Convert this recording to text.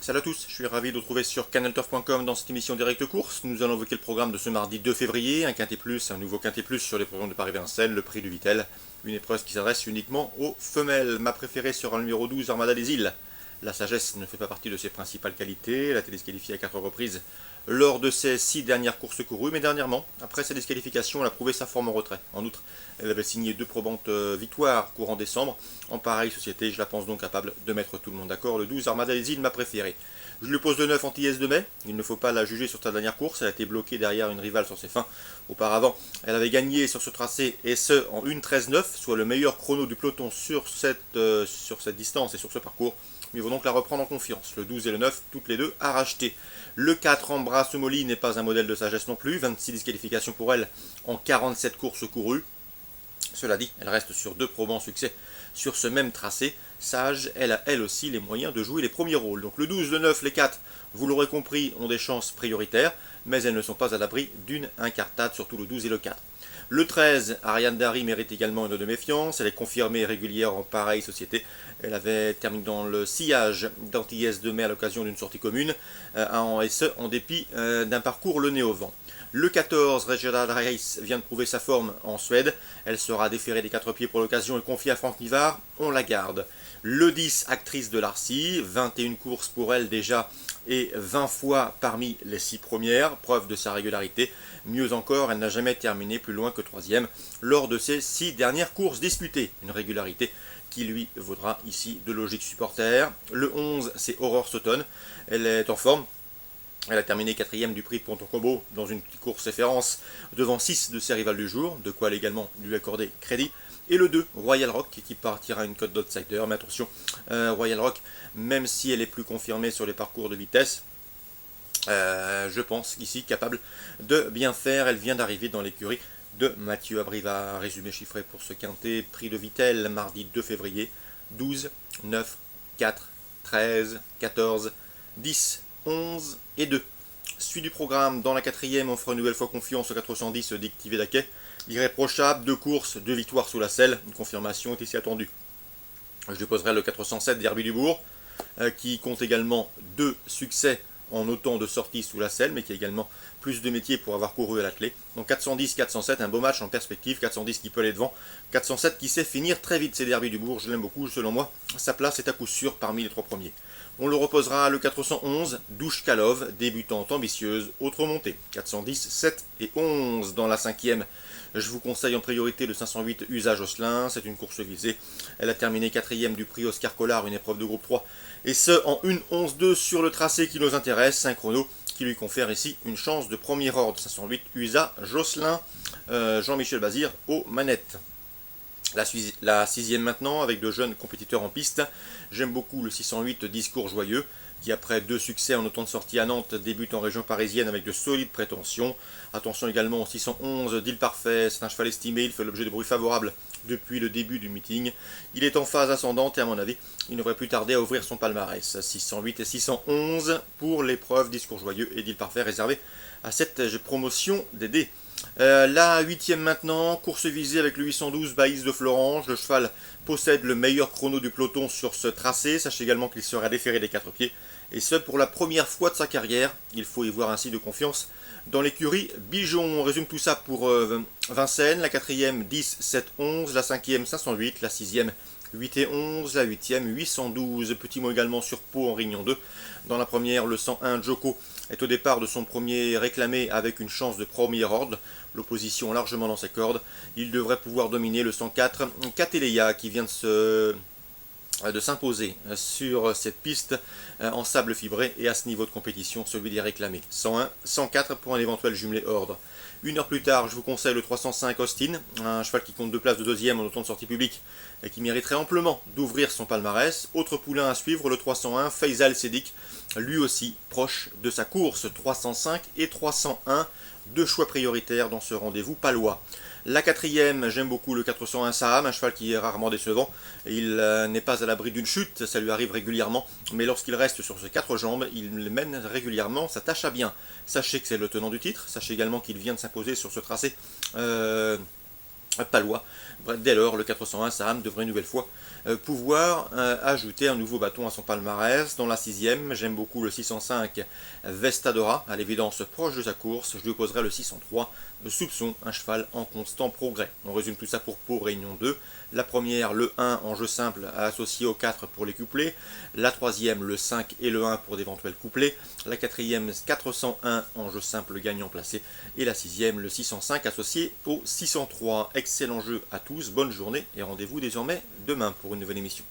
Salut à tous, je suis ravi de vous retrouver sur canalturf.com dans cette émission Direct Course. Nous allons évoquer le programme de ce mardi 2 février, un quintet plus, un nouveau quintet plus sur les programmes de Paris-Vincennes, le prix du Vitel, une épreuve qui s'adresse uniquement aux femelles. Ma préférée sera le numéro 12, Armada des Îles. La sagesse ne fait pas partie de ses principales qualités, elle a été disqualifiée à 4 reprises lors de ses 6 dernières courses courues, mais dernièrement, après sa disqualification, elle a prouvé sa forme en retrait. En outre, elle avait signé 2 probantes victoires courant décembre. En pareille société, je la pense donc capable de mettre tout le monde d'accord. Le 12, Armada des Îles, ma préférée. Je lui pose le 9 anti-S de mai. Il ne faut pas la juger sur sa dernière course. Elle a été bloquée derrière une rivale sur ses fins. Auparavant, elle avait gagné sur ce tracé, et ce en 1:13,9, soit le meilleur chrono du peloton sur cette distance et sur ce parcours. Il vaut donc la reprendre en confiance. Le 12 et le 9, toutes les deux à racheter. Le 4, Embrasse Molly, n'est pas un modèle de sagesse non plus. 26 disqualifications pour elle en 47 courses courues. Cela dit, elle reste sur 2 probants succès sur ce même tracé. Sage, elle a elle aussi les moyens de jouer les premiers rôles. Donc le 12, le 9, les 4, vous l'aurez compris, ont des chances prioritaires, mais elles ne sont pas à l'abri d'une incartade, surtout le 12 et le 4. Le 13, Ariane Dari mérite également une note de méfiance. Elle est confirmée et régulière en pareille société. Elle avait terminé dans le sillage d'Antilles de mai à l'occasion d'une sortie commune, et ce, en dépit d'un parcours le nez au vent. Le 14, Regional Race, vient de prouver sa forme en Suède. Elle sera déférée des 4 pieds pour l'occasion et confiée à Franck Nivard. On la garde. Le 10, Actrice de l'Arcy, 21 courses pour elle déjà et 20 fois parmi les 6 premières, preuve de sa régularité. Mieux encore, elle n'a jamais terminé plus loin que 3e lors de ses 6 dernières courses disputées. Une régularité qui lui vaudra ici de logique supporter. Le 11, c'est Aurore Sauton. Elle est en forme. Elle a terminé 4e du prix de Ponton-Combo dans une petite course référence devant 6 de ses rivales du jour, de quoi légalement lui accorder crédit. Et le 2, Royal Rock, qui partira à une cote d'outsider. Mais attention, Royal Rock, même si elle est plus confirmée sur les parcours de vitesse, je pense ici capable de bien faire. Elle vient d'arriver dans l'écurie de Mathieu Abriva. Résumé chiffré pour ce quintet, prix de Vitel, mardi 2 février, 12, 9, 4, 13, 14, 10, 11 et 2. Suite du programme, dans la 4e, on fera une nouvelle fois confiance au 410 d'Ictivé Daquet. Irréprochable, 2 courses, 2 victoires sous la selle. Une confirmation est ici attendue. Je déposerai le 407 d'Herbie Dubourg, qui compte également 2 succès en autant de sorties sous la selle, mais qui a également plus de métier pour avoir couru à l'attelé. Donc 410-407, un beau match en perspective. 410 qui peut aller devant, 407 qui sait finir très vite. C'est Herbie Dubourg, je l'aime beaucoup. Selon moi, sa place est à coup sûr parmi les 3 premiers. On le reposera le 411, Douche-Kalov, débutante ambitieuse, autre montée. 410, 7 et 11 dans la 5e. Je vous conseille en priorité le 508 Usage Osselin, c'est une course visée. Elle a terminé 4e du prix Oscar Collard, une épreuve de groupe 3. Et ce, en 1:11,2 sur le tracé qui nous intéresse, un chrono qui lui confère ici une chance de premier ordre. 508 Usage Osselin, Jean-Michel Bazir aux manettes. La 6e maintenant, avec de jeunes compétiteurs en piste. J'aime beaucoup le 608 Discours Joyeux, qui après 2 succès en autant de sorties à Nantes, débute en région parisienne avec de solides prétentions. Attention également au 611 Deal Parfait, c'est un cheval estimé, il fait l'objet de bruits favorables depuis le début du meeting. Il est en phase ascendante et à mon avis, il ne devrait plus tarder à ouvrir son palmarès. 608 et 611 pour l'épreuve Discours Joyeux et Deal Parfait réservé à cette promotion des dés. La 8e maintenant, course visée avec le 812 Baïs de Florange. Le cheval possède le meilleur chrono du peloton sur ce tracé. Sachez également qu'il sera déféré des 4 pieds. Et ce pour la première fois de sa carrière. Il faut y voir ainsi de confiance dans l'écurie Bijon. On résume tout ça pour Vincennes. La 4e 10, 7, 11. La 5e 508. La 6e 8 et 11. La 8e 812. Petit mot également sur Pau en Rignon 2. Dans la première, le 101 Joko est au départ de son premier réclamé avec une chance de premier ordre. L'opposition largement dans ses cordes. Il devrait pouvoir dominer le 104 Cateleya qui vient de s'imposer sur cette piste en sable fibré et à ce niveau de compétition, celui des réclamés. 101, 104 pour un éventuel jumelé ordre. Une heure plus tard, je vous conseille le 305 Austin, un cheval qui compte 2 places de 2e en autant de sorties publiques et qui mériterait amplement d'ouvrir son palmarès. Autre poulain à suivre, le 301 Faisal Sedik, lui aussi proche de sa course. 305 et 301, 2 choix prioritaires dans ce rendez-vous palois. La 4e, j'aime beaucoup le 401 Saham, un cheval qui est rarement décevant. Il n'est pas à l'abri d'une chute, ça lui arrive régulièrement, mais lorsqu'il reste sur ses 4 jambes, il mène régulièrement sa tâche à bien. Sachez que c'est le tenant du titre, sachez également qu'il vient de s'imposer sur ce tracé palois. Dès lors, le 401 Saham devrait une nouvelle fois pouvoir ajouter un nouveau bâton à son palmarès. Dans la sixième, j'aime beaucoup le 605 Vestadora, à l'évidence proche de sa course. Je lui opposerai le 603 Soupçon, un cheval en constant progrès. On résume tout ça pour Pau, Réunion 2. La première, le 1 en jeu simple à associer au 4 pour les couplets. La troisième, le 5 et le 1 pour d'éventuels couplets. La quatrième, 401 en jeu simple gagnant placé. Et la sixième, le 605 associé au 603. Excellent jeu à tous, bonne journée et rendez-vous désormais demain pour une nouvelle émission.